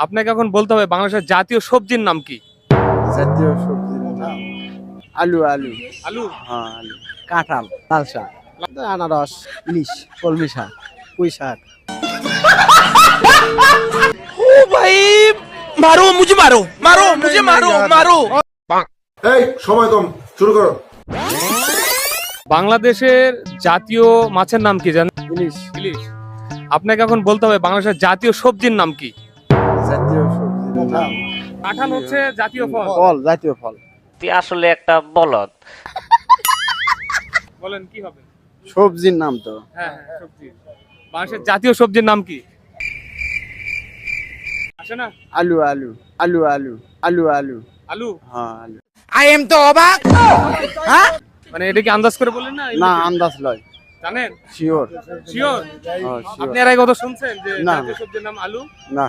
আপনাকে এখন বলতে হবে বাংলাদেশের জাতীয় সবজির নাম কি? জাতীয় সবজির নাম আলু আলু আলু, হ্যাঁ আলু কাঁঠাল লাল শাক আনারস ইলিশ কলমি শাক পুঁই শাক এই সময় কম শুরু করো। বাংলাদেশের জাতীয় মাছের নাম কি জানেন? ইলিশ ইলিশ। আপনাকে এখন বলতে হবে বাংলাদেশের জাতীয় সবজির নাম কি? জাতীয় সবজির নাম কাঁঠাল হচ্ছে জাতীয় ফল। ফল জাতীয় ফল তুই আসলে একটা বলদ। বলেন কি হবে? সবজির নাম তো হ্যাঁ হ্যাঁ, সবজি। বাংলাদেশের জাতীয় সবজির নাম কি? আসে না? আলু আলু আলু আলু আলু আলু আলু। হ্যাঁ আলু মানে এটা কি আন্দাজ করে বলেন না? না আন্দাজ লয় জানেন? Sure sure? শিওর আপনি এর আগে কথা শুনছেন যে না। জাতীয় সবজির নাম আলু? না